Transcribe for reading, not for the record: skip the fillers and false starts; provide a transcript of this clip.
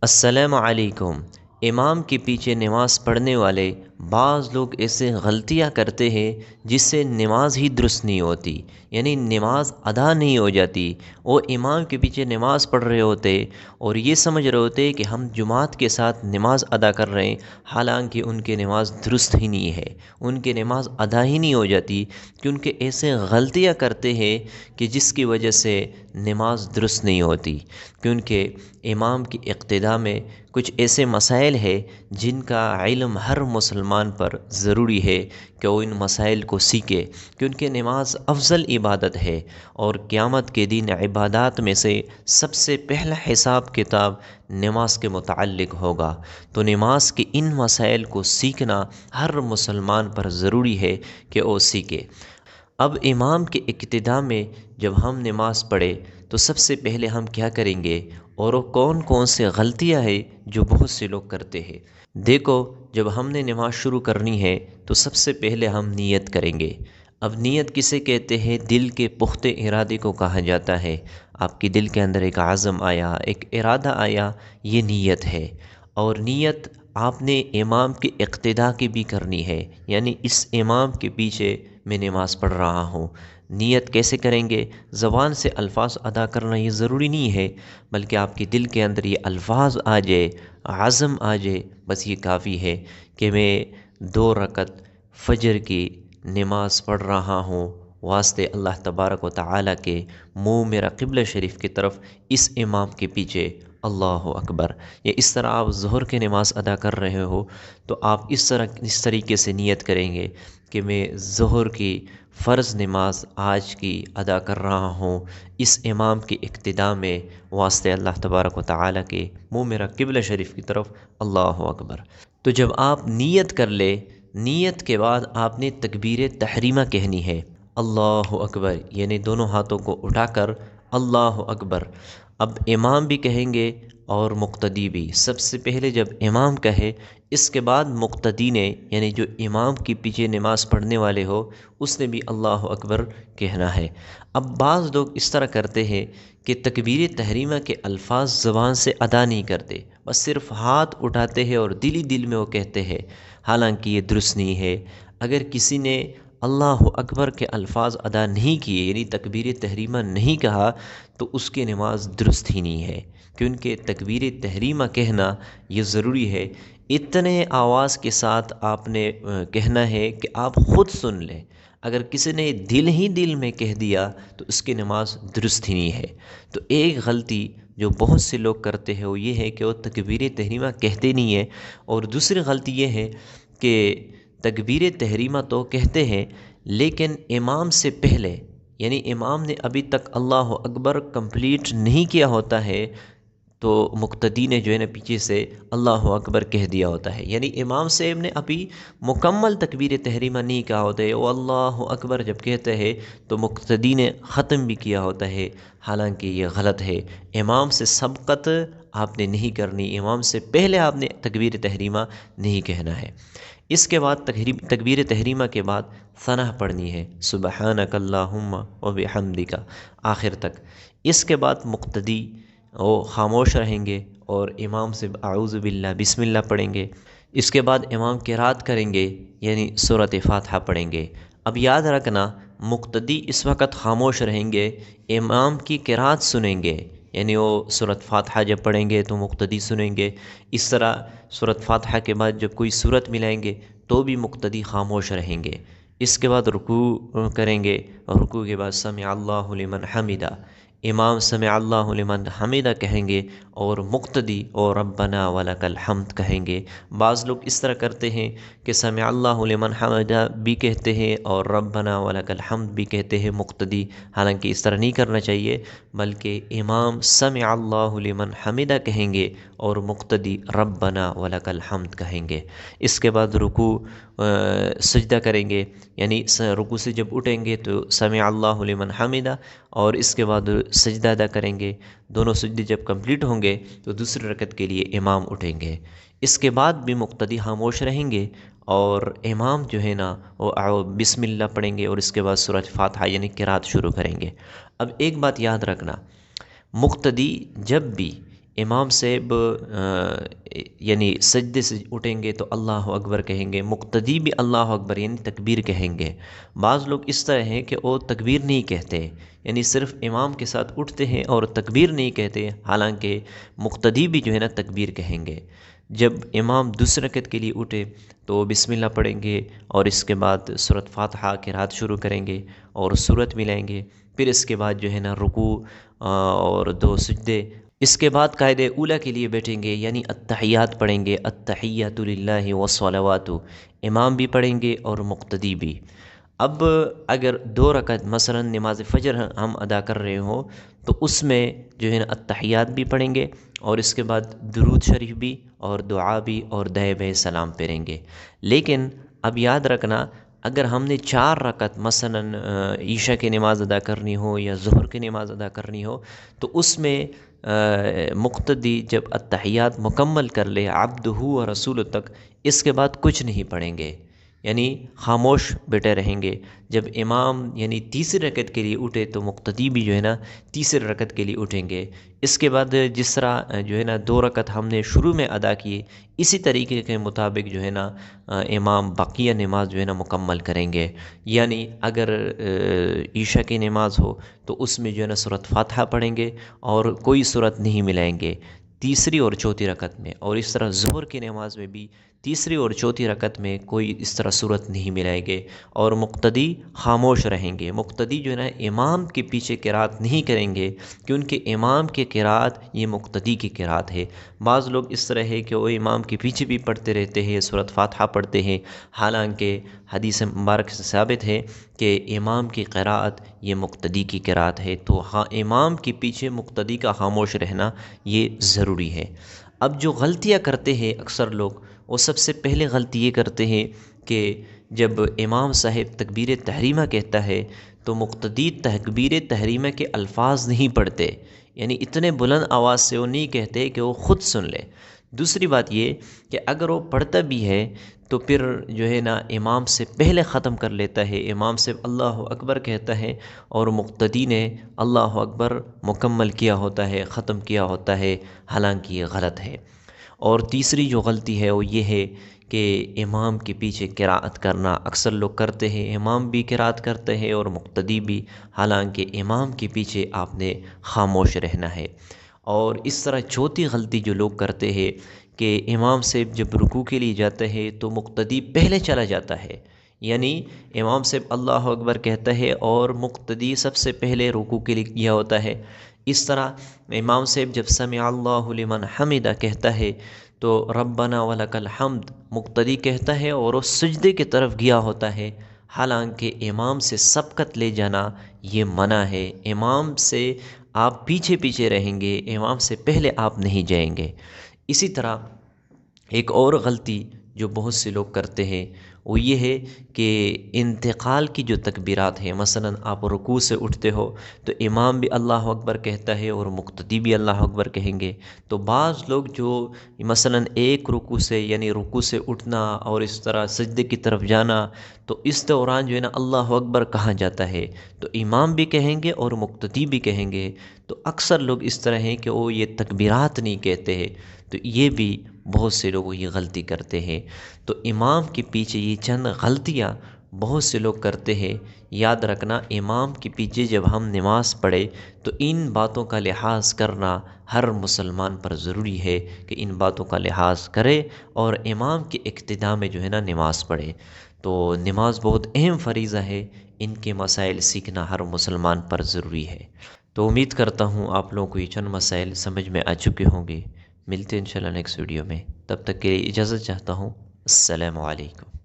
السلام علیکم۔ امام کے پیچھے نماز پڑھنے والے بعض لوگ ایسے غلطیاں کرتے ہیں جس سے نماز ہی درست نہیں ہوتی، یعنی نماز ادا نہیں ہو جاتی۔ وہ امام کے پیچھے نماز پڑھ رہے ہوتے اور یہ سمجھ رہے ہوتے کہ ہم جماعت کے ساتھ نماز ادا کر رہے ہیں، حالانکہ ان کی نماز درست ہی نہیں ہے، ان کی نماز ادا ہی نہیں ہو جاتی، کیونکہ ایسے غلطیاں کرتے ہیں کہ جس کی وجہ سے نماز درست نہیں ہوتی۔ کیونکہ امام کی اقتداء میں کچھ ایسے مسائل ہے جن کا علم ہر مسلمان پر ضروری ہے کہ وہ ان مسائل کو سیکھے، کیونکہ نماز افضل عبادت ہے اور قیامت کے دن عبادات میں سے سب سے پہلا حساب کتاب نماز کے متعلق ہوگا۔ تو نماز کے ان مسائل کو سیکھنا ہر مسلمان پر ضروری ہے کہ وہ سیکھے۔ اب امام کے اقتداء میں جب ہم نماز پڑھے تو سب سے پہلے ہم کیا کریں گے، اور وہ کون کون سے غلطیاں ہیں جو بہت سے لوگ کرتے ہیں۔ دیکھو، جب ہم نے نماز شروع کرنی ہے تو سب سے پہلے ہم نیت کریں گے۔ اب نیت کسے کہتے ہیں؟ دل کے پختہ ارادے کو کہا جاتا ہے۔ آپ کے دل کے اندر ایک عزم آیا، ایک ارادہ آیا، یہ نیت ہے۔ اور نیت آپ نے امام کے اقتداء کی بھی کرنی ہے، یعنی اس امام کے پیچھے میں نماز پڑھ رہا ہوں۔ نیت کیسے کریں گے؟ زبان سے الفاظ ادا کرنا یہ ضروری نہیں ہے، بلکہ آپ کے دل کے اندر یہ الفاظ آ جائے، عزم آ جائے، بس یہ کافی ہے کہ میں 2 رکعت فجر کی نماز پڑھ رہا ہوں، واسطے اللہ تبارک و تعالیٰ کے، منہ میرا قبلہ شریف کی طرف، اس امام کے پیچھے اللہ اکبر۔ یا اس طرح آپ ظہر کی نماز ادا کر رہے ہو تو آپ اس طریقے سے نیت کریں گے کہ میں ظہر کی فرض نماز آج کی ادا کر رہا ہوں اس امام کی اقتداء میں، واسطے اللہ تبارک و تعالیٰ کے، منہ میرا قبلہ شریف کی طرف، اللہ اکبر۔ تو جب آپ نیت کر لے، نیت کے بعد آپ نے تکبیر تحریمہ کہنی ہے، اللہ اکبر، یعنی دونوں ہاتھوں کو اٹھا کر اللہ اکبر۔ اب امام بھی کہیں گے اور مقتدی بھی۔ سب سے پہلے جب امام کہے، اس کے بعد مقتدی نے، یعنی جو امام کی پیچھے نماز پڑھنے والے ہو، اس نے بھی اللہ اکبر کہنا ہے۔ اب بعض لوگ اس طرح کرتے ہیں کہ تکبیر تحریمہ کے الفاظ زبان سے ادا نہیں کرتے، بس صرف ہاتھ اٹھاتے ہیں اور دل ہی دل میں وہ کہتے ہیں، حالانکہ یہ درست نہیں ہے۔ اگر کسی نے اللہ اکبر کے الفاظ ادا نہیں کیے، یعنی تکبیر تحریمہ نہیں کہا، تو اس کی نماز درست ہی نہیں ہے، کیونکہ تکبیر تحریمہ کہنا یہ ضروری ہے۔ اتنے آواز کے ساتھ آپ نے کہنا ہے کہ آپ خود سن لیں۔ اگر کسی نے دل ہی دل میں کہہ دیا تو اس کی نماز درست ہی نہیں ہے۔ تو ایک غلطی جو بہت سے لوگ کرتے ہیں وہ یہ ہے کہ وہ تکبیر تحریمہ کہتے نہیں ہیں، اور دوسری غلطی یہ ہے کہ تکبیر تحریمہ تو کہتے ہیں لیکن امام سے پہلے، یعنی امام نے ابھی تک اللہ اکبر کمپلیٹ نہیں کیا ہوتا ہے تو مقتدی نے جو ہے نا پیچھے سے اللہ اکبر کہہ دیا ہوتا ہے، یعنی امام صاحب نے ابھی مکمل تکبیر تحریمہ نہیں کہا ہوتا ہے، وہ اللہ اکبر جب کہتے ہیں تو مقتدی نے ختم بھی کیا ہوتا ہے، حالانکہ یہ غلط ہے۔ امام سے سبقت آپ نے نہیں کرنی، امام سے پہلے آپ نے تکبیر تحریمہ نہیں کہنا ہے۔ اس کے بعد تکبیر تحریمہ کے بعد ثنا پڑھنی ہے، سبحانک اللہم و بحمدک، آخر تک۔ اس کے بعد مقتدی وہ خاموش رہیں گے اور امام سے اعوذ باللہ بسم اللہ پڑھیں گے۔ اس کے بعد امام قرات کریں گے، یعنی سورۃ فاتحہ پڑھیں گے۔ اب یاد رکھنا، مقتدی اس وقت خاموش رہیں گے، امام کی قرات سنیں گے، یعنی وہ سورۃ فاتحہ جب پڑھیں گے تو مقتدی سنیں گے۔ اس طرح سورۃ فاتحہ کے بعد جب کوئی سورت ملائیں گے تو بھی مقتدی خاموش رہیں گے۔ اس کے بعد رکوع کریں گے، اور رکوع کے بعد سمع اللہ لمن حمدہ، امام سمع اللہ لمن حمدہ کہیں گے اور مقتدی اور ربنا ولک الحمد کہیں گے۔ بعض لوگ اس طرح کرتے ہیں کہ سمع اللہ لمن حمدہ بھی کہتے ہیں اور ربنا ولک الحمد بھی کہتے ہیں مقتدی، حالانکہ اس طرح نہیں کرنا چاہیے، بلکہ امام سمع اللہ لمن حمدہ کہیں گے اور مقتدی ربنا ولک الحمد کہیں گے۔ اس کے بعد رکوع سجدہ کریں گے، یعنی رکوع سے جب اٹھیں گے تو سمع اللہ لمن حمدہ، اور اس کے بعد سجدہ ادا کریں گے۔ دونوں سجدے جب کمپلیٹ ہوں گے تو دوسری رکعت کے لیے امام اٹھیں گے۔ اس کے بعد بھی مقتدی خاموش رہیں گے اور امام جو ہے نا وہ بسم اللہ پڑھیں گے، اور اس کے بعد سورۃ فاتحہ یعنی قرات شروع کریں گے۔ اب ایک بات یاد رکھنا، مقتدی جب بھی امام صاحب یعنی سجدے سے اٹھیں گے تو اللہ اکبر کہیں گے، مقتدی بھی اللہ اکبر یعنی تکبیر کہیں گے۔ بعض لوگ اس طرح ہیں کہ وہ تکبیر نہیں کہتے، یعنی صرف امام کے ساتھ اٹھتے ہیں اور تکبیر نہیں کہتے، حالانکہ مقتدی بھی جو ہے نا تکبیر کہیں گے۔ جب امام دوسری رکعت کے لیے اٹھے تو بسم اللہ پڑھیں گے اور اس کے بعد سورۃ فاتحہ قرات شروع کریں گے اور سورت ملائیں گے، پھر اس کے بعد جو ہے نا رکوع اور دو سجدے، اس کے بعد قاعدہ اولیٰ کے لیے بیٹھیں گے یعنی التحیات پڑھیں گے، التحیات للہ والصلوات، امام بھی پڑھیں گے اور مقتدی بھی۔ اب اگر 2 رکعت مثلا نماز فجر ہم ادا کر رہے ہوں تو اس میں جو ہے نا التحیات بھی پڑھیں گے اور اس کے بعد درود شریف بھی اور دعا بھی اور دعائے سلام پڑھیں گے۔ لیکن اب یاد رکھنا، اگر ہم نے 4 رکعت مثلا عشاء کی نماز ادا کرنی ہو یا ظہر کی نماز ادا کرنی ہو تو اس میں مقتدی جب التحیات مکمل کر لے عبدہ و رسول تک، اس کے بعد کچھ نہیں پڑھیں گے، یعنی خاموش بیٹھے رہیں گے۔ جب امام یعنی تیسری رکعت کے لیے اٹھے تو مقتدی بھی جو ہے نا تیسری رکعت کے لیے اٹھیں گے۔ اس کے بعد جس طرح جو ہے نا 2 رکعت ہم نے شروع میں ادا کیے، اسی طریقے کے مطابق جو ہے نا امام بقیہ نماز جو ہے نا مکمل کریں گے۔ یعنی اگر عشاء کی نماز ہو تو اس میں جو ہے نا سورۃ فاتحہ پڑھیں گے اور کوئی سورت نہیں ملائیں گے تیسری اور چوتھی رکعت میں، اور اس طرح ظہر کی نماز میں بھی تیسری اور چوتھی رکعت میں کوئی اس طرح صورت نہیں ملائیں گے اور مقتدی خاموش رہیں گے۔ مقتدی جو ہے نا امام کے پیچھے قرات نہیں کریں گے کیونکہ امام کی قرات یہ مقتدی کی قرات ہے۔ بعض لوگ اس طرح ہے کہ وہ امام کے پیچھے بھی پڑھتے رہتے ہیں، سورۃ فاتحہ پڑھتے ہیں، حالانکہ حدیث مبارک سے ثابت ہے کہ امام کی قرات یہ مقتدی کی قرات ہے، تو ہاں امام کے پیچھے مقتدی کا خاموش رہنا یہ ضروری ہے۔ اب جو غلطیاں کرتے ہیں اکثر لوگ، وہ سب سے پہلے غلطی یہ کرتے ہیں کہ جب امام صاحب تکبیر تحریمہ کہتا ہے تو مقتدی تکبیر تحریمہ کے الفاظ نہیں پڑھتے، یعنی اتنے بلند آواز سے وہ نہیں کہتے کہ وہ خود سن لے۔ دوسری بات یہ کہ اگر وہ پڑھتا بھی ہے تو پھر جو ہے نا امام سے پہلے ختم کر لیتا ہے، امام سے اللہ اکبر کہتا ہے اور مقتدی نے اللہ اکبر مکمل کیا ہوتا ہے، ختم کیا ہوتا ہے، حالانکہ یہ غلط ہے۔ اور تیسری جو غلطی ہے وہ یہ ہے کہ امام کے پیچھے قرات کرنا اکثر لوگ کرتے ہیں، امام بھی قرات کرتے ہیں اور مقتدی بھی، حالانکہ امام کے پیچھے آپ نے خاموش رہنا ہے۔ اور اس طرح چوتھی غلطی جو لوگ کرتے ہیں کہ امام سے جب رکوع کے لیے جاتے ہیں تو مقتدی پہلے چلا جاتا ہے، یعنی امام سے اللہ اکبر کہتا ہے اور مقتدی سب سے پہلے رکوع کے لیے گیا ہوتا ہے۔ اس طرح امام صاحب جب سمع اللہ لمن حمدہ کہتا ہے تو ربنا ولک الحمد مقتدی کہتا ہے اور وہ سجدے کی طرف گیا ہوتا ہے، حالانکہ امام سے سبقت لے جانا یہ منع ہے۔ امام سے آپ پیچھے پیچھے رہیں گے، امام سے پہلے آپ نہیں جائیں گے۔ اسی طرح ایک اور غلطی جو بہت سے لوگ کرتے ہیں وہ یہ ہے کہ انتقال کی جو تکبیرات ہیں، مثلا آپ رکوع سے اٹھتے ہو تو امام بھی اللہ اکبر کہتا ہے اور مقتدی بھی اللہ اکبر کہیں گے، تو بعض لوگ جو مثلا ایک رکوع سے یعنی رکوع سے اٹھنا اور اس طرح سجدے کی طرف جانا، تو اس دوران جو ہے نا اللہ اکبر کہا جاتا ہے تو امام بھی کہیں گے اور مقتدی بھی کہیں گے، تو اکثر لوگ اس طرح ہیں کہ وہ یہ تکبیرات نہیں کہتے ہیں، تو یہ بھی بہت سے لوگ یہ غلطی کرتے ہیں۔ تو امام کے پیچھے یہ چند غلطیاں بہت سے لوگ کرتے ہیں، یاد رکھنا امام کے پیچھے جب ہم نماز پڑھے تو ان باتوں کا لحاظ کرنا ہر مسلمان پر ضروری ہے کہ ان باتوں کا لحاظ کرے اور امام کے اقتداء میں جو ہے نا نماز پڑھے۔ تو نماز بہت اہم فریضہ ہے، ان کے مسائل سیکھنا ہر مسلمان پر ضروری ہے۔ تو امید کرتا ہوں آپ لوگوں کو یہ چند مسائل سمجھ میں آ چکے ہوں گے۔ ملتے ہیں انشاءاللہ نیکسٹ ویڈیو میں، تب تک کے لیے اجازت چاہتا ہوں۔ السلام علیکم۔